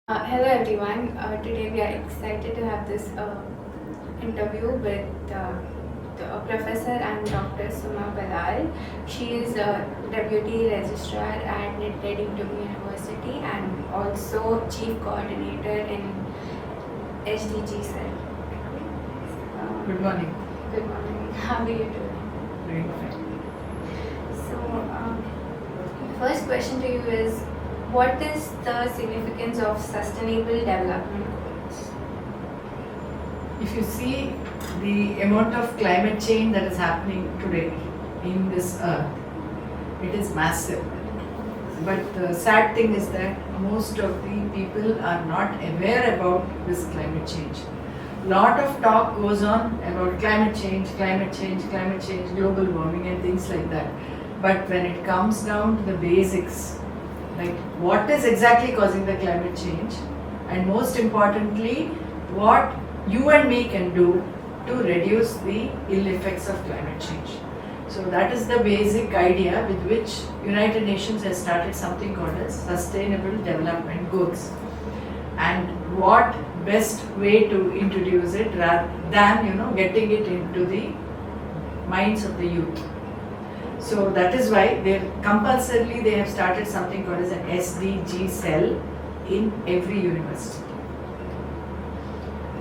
Hello everyone. Today we are excited to have this interview with Professor and Dr. Suma Ballal. She is a Deputy Registrar at Nitte University and also Chief Coordinator in HDG cell. Good morning. Good morning. How are you doing? Doing fine. So, first question to you is, what is the significance of sustainable development goals? If you see the amount of climate change that is happening today in this earth, it is massive. But the sad thing is that most of the people are not aware about this climate change. Lot of talk goes on about climate change, global warming and things like that. But when it comes down to the basics, like what is exactly causing the climate change, and most importantly, what you and me can do to reduce the ill effects of climate change. So that is the basic idea with which United Nations has started something called as Sustainable Development Goals. And what best way to introduce it rather than getting it into the minds of the youth. So that is why they have started something called as an SDG cell in every university.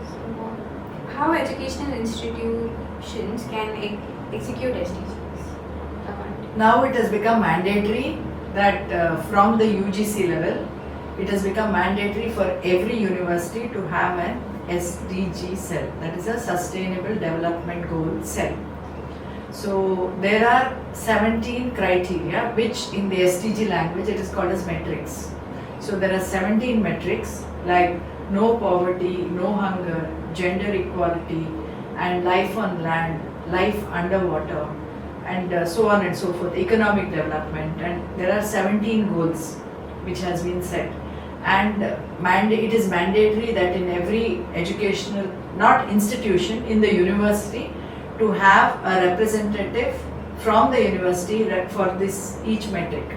So, how educational institutions can execute SDGs? Now it has become mandatory that from the UGC level, it has become mandatory for every university to have an SDG cell, that is a Sustainable Development Goal cell. So there are 17 criteria which in the SDG language it is called as metrics. So there are 17 metrics like no poverty, no hunger, gender equality and life on land, life underwater and so on and so forth, economic development, and there are 17 goals which has been set. And it is mandatory that in every educational, not institution, in the university, to have a representative from the university for each metric.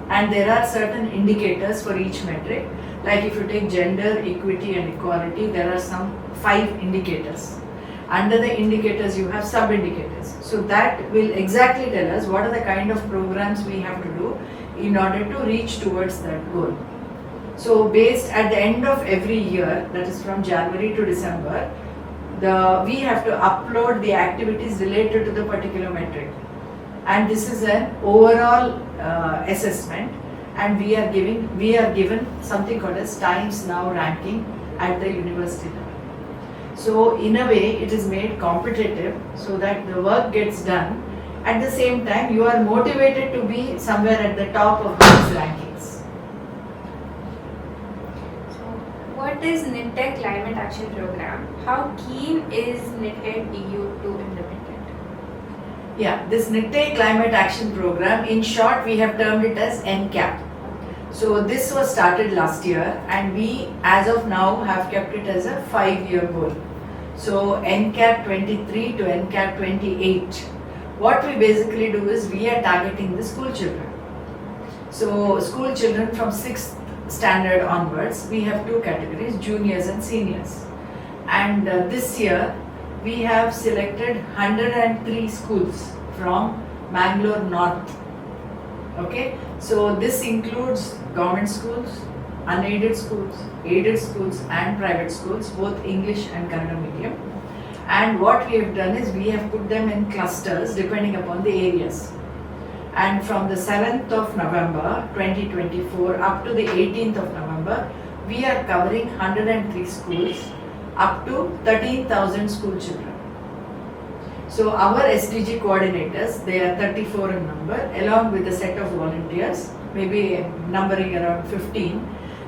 And there are certain indicators for each metric. Like if you take gender, equity and equality, there are some 5 indicators. Under the indicators you have sub-indicators. So that will exactly tell us what are the kind of programs we have to do in order to reach towards that goal. So based at the end of every year, that is from January to December, we have to upload the activities related to the particular metric, and this is an overall assessment, and we are given something called as Times Now ranking at the university level. So in a way it is made competitive so that the work gets done. At the same time you are motivated to be somewhere at the top of these rankings. What is Nitte Climate Action Program? How keen is Nitte DU to implement it? Yeah, this Nitte Climate Action Program, in short we have termed it as NCAP. So this was started last year and we as of now have kept it as a 5-year goal. So NCAP 23 to NCAP 28. What we basically do is we are targeting the school children. So school children from 6th standard onwards, we have 2 categories, juniors and seniors. And this year we have selected 103 schools from Mangalore North. Okay, so this includes government schools, unaided schools, aided schools and private schools, both English and Kannada medium. And what we have done is we have put them in clusters depending upon the areas. And from the 7th of November 2024 up to the 18th of November, we are covering 103 schools up to 13,000 school children. So our SDG coordinators, they are 34 in number, along with a set of volunteers, maybe numbering around 15.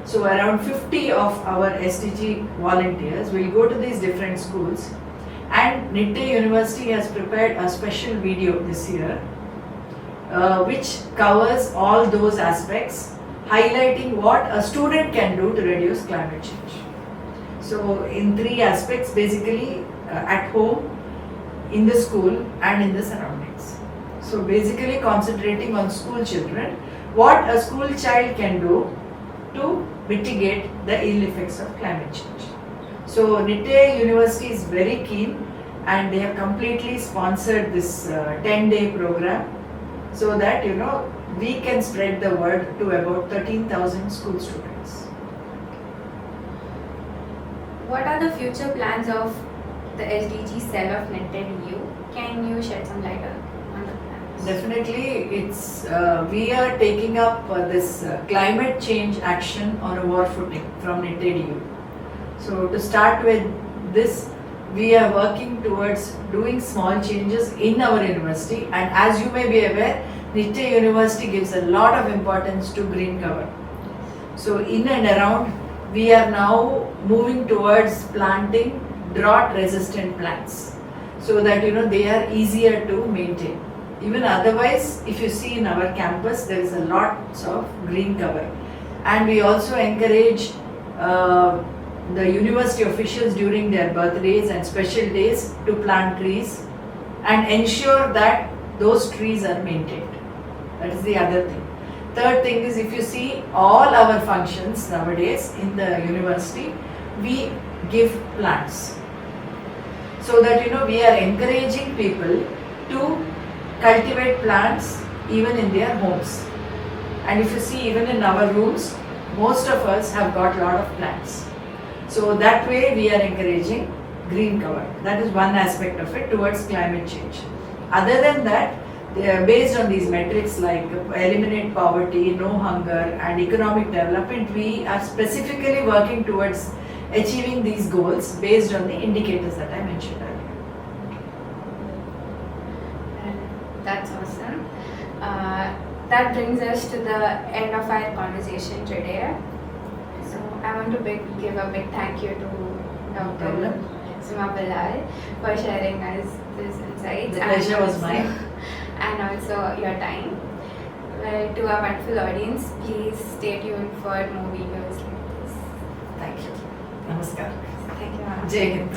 So around 50 of our SDG volunteers will go to these different schools, and Nitte University has prepared a special video this year which covers all those aspects, highlighting what a student can do to reduce climate change. So in 3 aspects, basically at home, in the school and in the surroundings. So basically concentrating on school children, what a school child can do to mitigate the ill effects of climate change. So Nitte University is very keen and they have completely sponsored this 10-day program so that we can spread the word to about 13,000 school students. What are the future plans of the SDG cell of Nitte DU? Can you shed some light on the plans? Definitely, it's we are taking up this climate change action on a war footing from Nitte DU. So to start with this, we are working towards doing small changes in our university, and as you may be aware, Nitte University gives a lot of importance to green cover. So in and around, we are now moving towards planting drought resistant plants so that they are easier to maintain. Even otherwise, if you see in our campus, there is a lot of green cover, and we also encourage the university officials during their birthdays and special days to plant trees and ensure that those trees are maintained. That is the other thing. Third thing is, if you see all our functions nowadays in the university, we give plants. So that we are encouraging people to cultivate plants even in their homes. And if you see, even in our rooms, most of us have got a lot of plants. So that way we are encouraging green cover. That is one aspect of it towards climate change. Other than that, based on these metrics like eliminate poverty, no hunger and economic development, we are specifically working towards achieving these goals based on the indicators that I mentioned earlier. That's awesome. That brings us to the end of our conversation today. So I want to give a big thank you to Dr. Suma Ballal for sharing us these insights. The pleasure was mine. And also your time. Well, to our wonderful audience, please stay tuned for more videos like this. Thank you. Namaskar. Thank you, ma'am. Jai Hind.